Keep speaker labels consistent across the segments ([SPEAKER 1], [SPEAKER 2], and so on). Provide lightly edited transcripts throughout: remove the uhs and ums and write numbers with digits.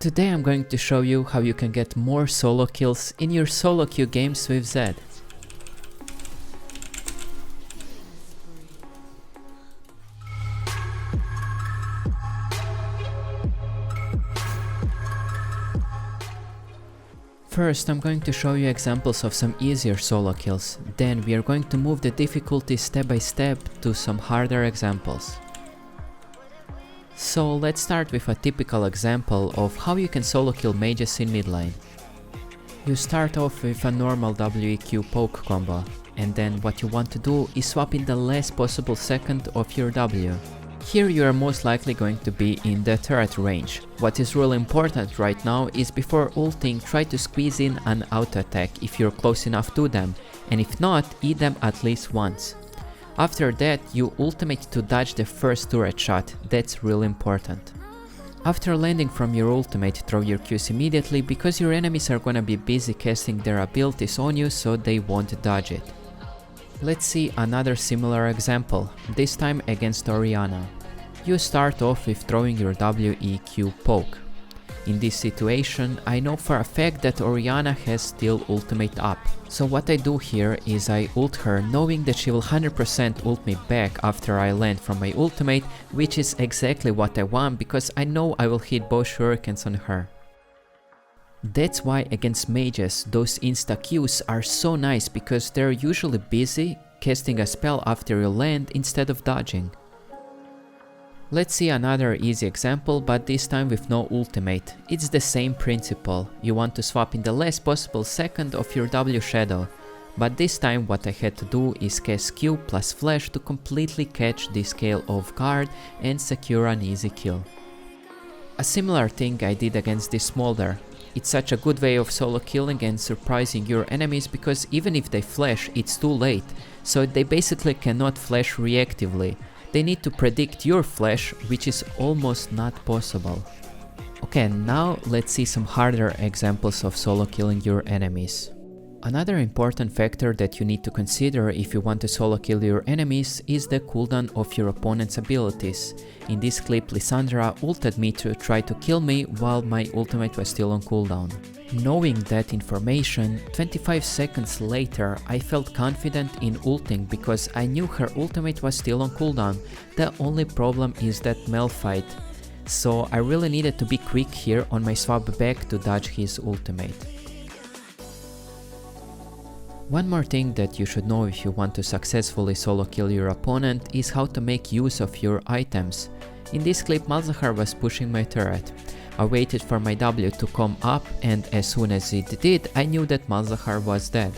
[SPEAKER 1] Today I'm going to show you how you can get more solo kills in your solo queue games with ZED. First, I'm going to show you examples of some easier solo kills, then we are going to move the difficulty step by step to some harder examples. So let's start with a typical example of how you can solo kill mages in mid lane. You start off with a normal WEQ poke combo, and then what you want to do is swap in the last possible second of your W. Here you are most likely going to be in the turret range. What is really important right now is before ulting, try to squeeze in an auto attack if you're close enough to them, and if not, eat them at least once. After that, you ultimate to dodge the first turret shot, that's really important. After landing from your ultimate, throw your Qs immediately because your enemies are gonna be busy casting their abilities on you, so they won't dodge it. Let's see another similar example, this time against Orianna. You start off with throwing your WEQ poke. In this situation, I know for a fact that Orianna has still ultimate up. So what I do here is I ult her knowing that she will 100% ult me back after I land from my ultimate, which is exactly what I want because I know I will hit both shurikens on her. That's why against mages, those insta Qs are so nice because they're usually busy casting a spell after you land instead of dodging. Let's see another easy example, but this time with no ultimate. It's the same principle. You want to swap in the last possible second of your W shadow. But this time what I had to do is cast Q plus flash to completely catch this scale off guard and secure an easy kill. A similar thing I did against this Smolder. It's such a good way of solo killing and surprising your enemies because even if they flash, it's too late, so they basically cannot flash reactively. They need to predict your flash, which is almost not possible. Okay, now let's see some harder examples of solo killing your enemies. Another important factor that you need to consider if you want to solo kill your enemies is the cooldown of your opponent's abilities. In this clip, Lissandra ulted me to try to kill me while my ultimate was still on cooldown. Knowing that information, 25 seconds later I felt confident in ulting because I knew her ultimate was still on cooldown. The only problem is that Malphite, so I really needed to be quick here on my swap back to dodge his ultimate. One more thing that you should know if you want to successfully solo kill your opponent is how to make use of your items. In this clip, Malzahar was pushing my turret. I waited for my W to come up, and as soon as it did, I knew that Malzahar was dead.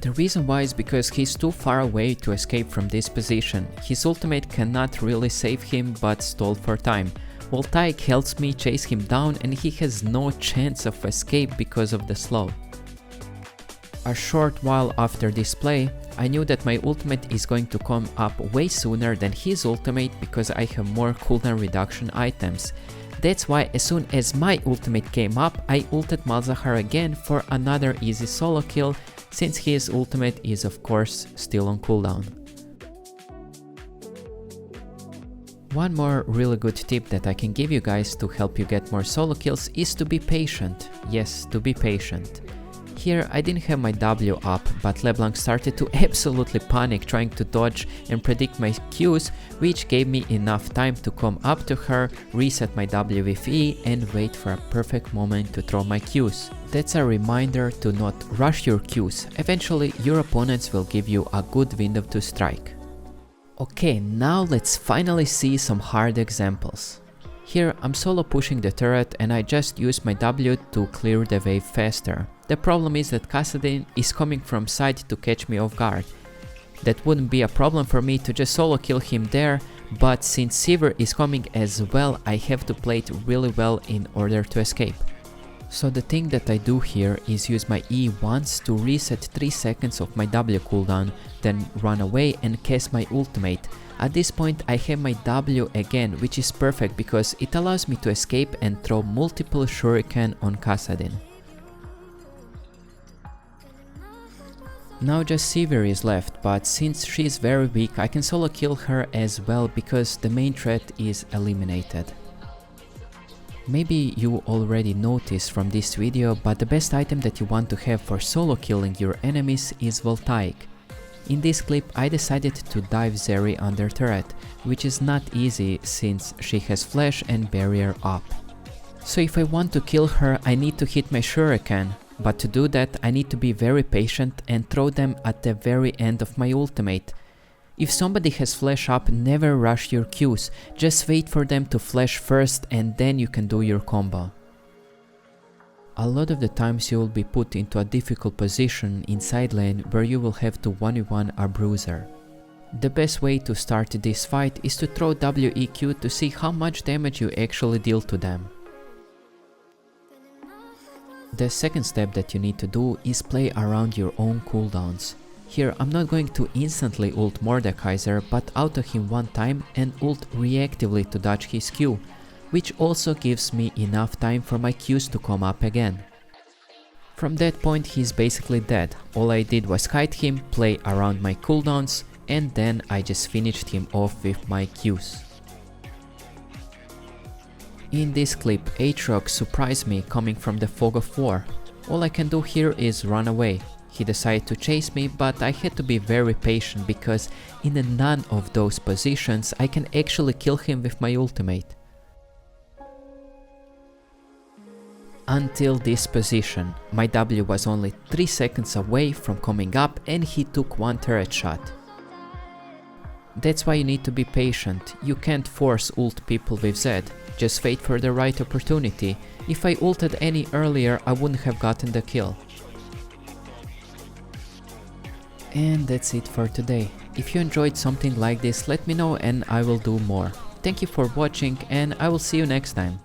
[SPEAKER 1] The reason why is because he's too far away to escape from this position. His ultimate cannot really save him but stall for time. Voltaic helps me chase him down and he has no chance of escape because of the slow. A short while after this play, I knew that my ultimate is going to come up way sooner than his ultimate because I have more cooldown reduction items. That's why as soon as my ultimate came up, I ulted Malzahar again for another easy solo kill, since his ultimate is of course still on cooldown. One more really good tip that I can give you guys to help you get more solo kills is to be patient. Yes, to be patient. Here I didn't have my W up, but LeBlanc started to absolutely panic trying to dodge and predict my Qs, which gave me enough time to come up to her, reset my W with E and wait for a perfect moment to throw my Qs. That's a reminder to not rush your Qs, eventually your opponents will give you a good window to strike. Okay, now let's finally see some hard examples. Here I'm solo pushing the turret and I just use my W to clear the wave faster. The problem is that Kassadin is coming from side to catch me off guard. That wouldn't be a problem for me to just solo kill him there, but since Sivir is coming as well, I have to play it really well in order to escape. So the thing that I do here is use my E once to reset 3 seconds of my W cooldown, then run away and cast my ultimate. At this point I have my W again, which is perfect because it allows me to escape and throw multiple shuriken on Kassadin. Now just Sivir is left, but since she is very weak I can solo kill her as well because the main threat is eliminated. Maybe you already noticed from this video, but the best item that you want to have for solo killing your enemies is Voltaic. In this clip I decided to dive Zeri under turret, which is not easy since she has flash and barrier up. So if I want to kill her I need to hit my shuriken, but to do that I need to be very patient and throw them at the very end of my ultimate. If somebody has flash up, never rush your Qs, just wait for them to flash first and then you can do your combo. A lot of the times you will be put into a difficult position in side lane where you will have to 1v1 a bruiser. The best way to start this fight is to throw WEQ to see how much damage you actually deal to them. The second step that you need to do is play around your own cooldowns. Here I'm not going to instantly ult Mordekaiser, but auto him one time and ult reactively to dodge his Q, which also gives me enough time for my Qs to come up again. From that point he's basically dead. All I did was kite him, play around my cooldowns, and then I just finished him off with my Qs. In this clip, Aatrox surprised me coming from the fog of war. All I can do here is run away. He decided to chase me, but I had to be very patient because in none of those positions I can actually kill him with my ultimate. Until this position, my W was only 3 seconds away from coming up and he took one turret shot. That's why you need to be patient. You can't force ult people with ZED, just wait for the right opportunity. If I ulted any earlier I wouldn't have gotten the kill. And that's it for today. If you enjoyed something like this, let me know and I will do more. Thank you for watching and I will see you next time.